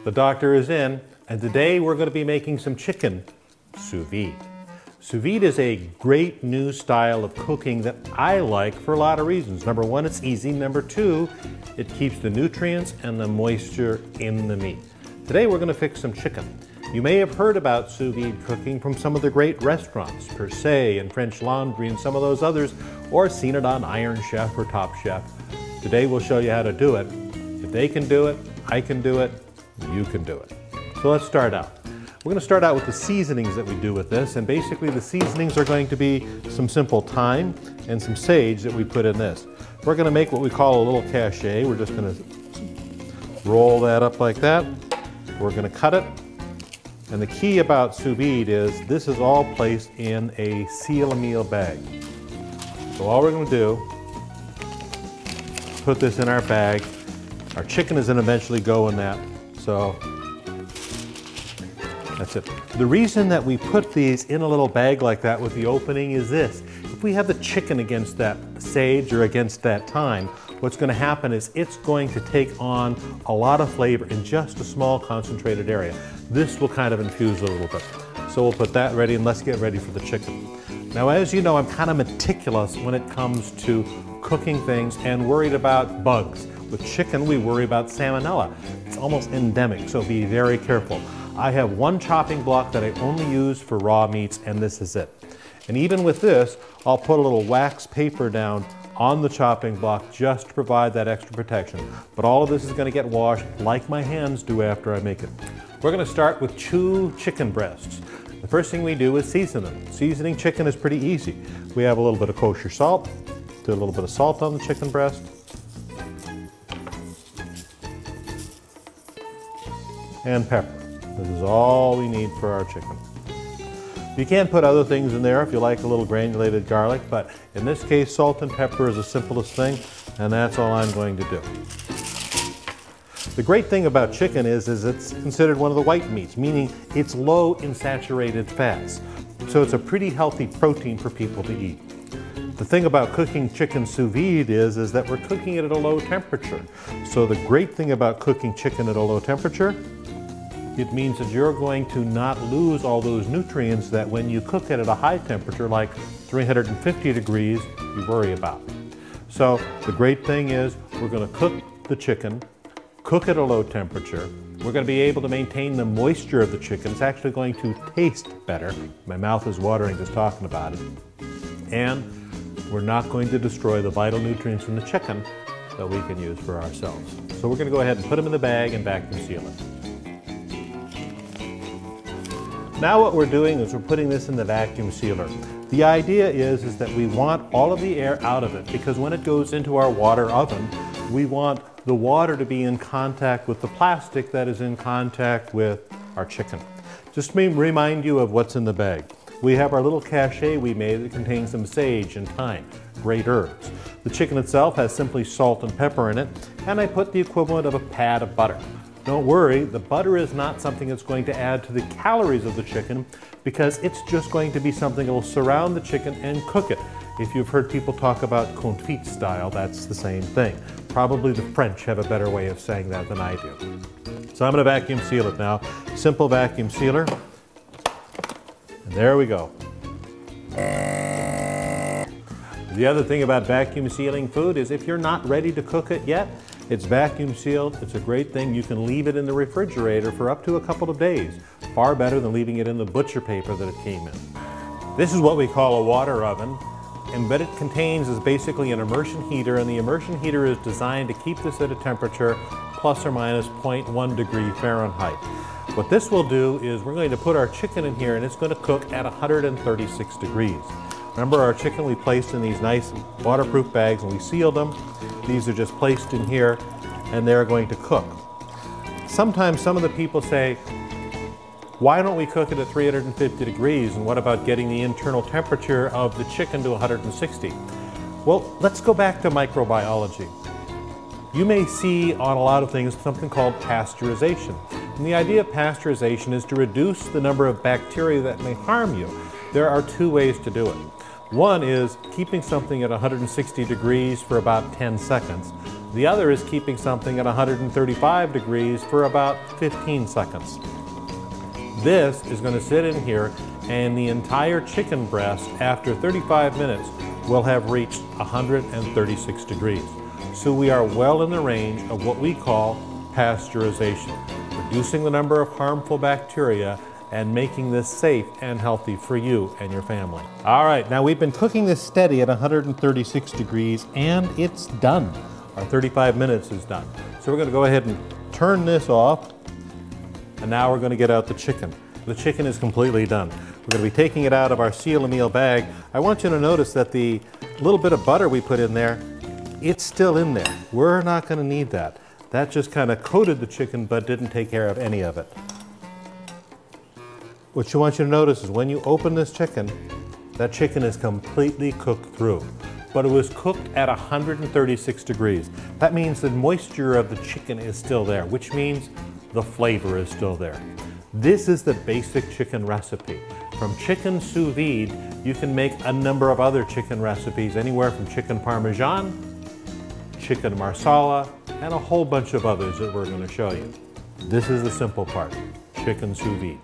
The doctor is in, and today we're going to be making some chicken sous vide. Sous vide is a great new style of cooking that I like for a lot of reasons. Number one, it's easy. Number two, it keeps the nutrients and the moisture in the meat. Today we're going to fix some chicken. You may have heard about sous vide cooking from some of the great restaurants, Per Se and French Laundry and some of those others, or seen it on Iron Chef or Top Chef. Today we'll show you how to do it. If they can do it, I can do it, you can do it. So let's start out. We're going to start out with the seasonings that we do with this, and basically the seasonings are going to be some simple thyme and some sage that we put in this. We're going to make what we call a little cachet. We're just going to roll that up like that. We're going to cut it. And the key about sous vide is this is all placed in a seal-a-meal bag. So all we're going to do, put this in our bag. Our chicken is going to eventually go in that. So that's it. The reason that we put these in a little bag like that with the opening is this. If we have the chicken against that sage or against that thyme, what's going to happen is it's going to take on a lot of flavor in just a small concentrated area. This will kind of infuse a little bit. So we'll put that ready and let's get ready for the chicken. Now, as you know, I'm kind of meticulous when it comes to cooking things and worried about bugs. With chicken, we worry about salmonella. It's almost endemic, so be very careful. I have one chopping block that I only use for raw meats, and this is it. And even with this, I'll put a little wax paper down on the chopping block just to provide that extra protection. But all of this is going to get washed like my hands do after I make it. We're going to start with 2 chicken breasts. The first thing we do is season them. Seasoning chicken is pretty easy. We have a little bit of kosher salt, do a little bit of salt on the chicken breast, and pepper. This is all we need for our chicken. You can put other things in there if you like a little granulated garlic, but in this case, salt and pepper is the simplest thing, and that's all I'm going to do. The great thing about chicken is it's considered one of the white meats, meaning it's low in saturated fats. So it's a pretty healthy protein for people to eat. The thing about cooking chicken sous vide is that we're cooking it at a low temperature. So the great thing about cooking chicken at a low temperature, it means that you're going to not lose all those nutrients that when you cook it at a high temperature, like 350 degrees, you worry about. So the great thing is we're going to cook the chicken, cook at a low temperature. We're going to be able to maintain the moisture of the chicken. It's actually going to taste better. My mouth is watering just talking about it. And we're not going to destroy the vital nutrients in the chicken that we can use for ourselves. So we're going to go ahead and put them in the bag and vacuum seal it. Now what we're doing is we're putting this in the vacuum sealer. The idea is that we want all of the air out of it because when it goes into our water oven, we want the water to be in contact with the plastic that is in contact with our chicken. Just to remind you of what's in the bag. We have our little cachet we made that contains some sage and thyme, great herbs. The chicken itself has simply salt and pepper in it, and I put the equivalent of a pad of butter. Don't worry, the butter is not something that's going to add to the calories of the chicken because it's just going to be something that will surround the chicken and cook it. If you've heard people talk about confit style, that's the same thing. Probably the French have a better way of saying that than I do. So I'm going to vacuum seal it now. Simple vacuum sealer. And there we go. The other thing about vacuum sealing food is if you're not ready to cook it yet, it's vacuum sealed. It's a great thing. You can leave it in the refrigerator for up to a couple of days. Far better than leaving it in the butcher paper that it came in. This is what we call a water oven. And what it contains is basically an immersion heater, and the immersion heater is designed to keep this at a temperature plus or minus 0.1 degree Fahrenheit. What this will do is we're going to put our chicken in here and it's going to cook at 136 degrees. Remember our chicken we placed in these nice waterproof bags and we sealed them. These are just placed in here and they're going to cook. Sometimes some of the people say, why don't we cook it at 350 degrees and what about getting the internal temperature of the chicken to 160? Well, let's go back to microbiology. You may see on a lot of things something called pasteurization. And the idea of pasteurization is to reduce the number of bacteria that may harm you. There are 2 ways to do it. One is keeping something at 160 degrees for about 10 seconds. The other is keeping something at 135 degrees for about 15 seconds. This is going to sit in here, and the entire chicken breast after 35 minutes will have reached 136 degrees. So we are well in the range of what we call pasteurization, reducing the number of harmful bacteria and making this safe and healthy for you and your family. All right, now we've been cooking this steady at 136 degrees and it's done. Our 35 minutes is done. So we're going to go ahead and turn this off, and now we're going to get out the chicken. The chicken is completely done. We're going to be taking it out of our seal a meal bag. I want you to notice that the little bit of butter we put in there, it's still in there. We're not going to need that. That just kind of coated the chicken but didn't take care of any of it. What you want you to notice is when you open this chicken, that chicken is completely cooked through. But it was cooked at 136 degrees. That means the moisture of the chicken is still there, which means the flavor is still there. This is the basic chicken recipe. From chicken sous vide, you can make a number of other chicken recipes, anywhere from chicken parmesan, chicken marsala, and a whole bunch of others that we're going to show you. This is the simple part, chicken sous vide.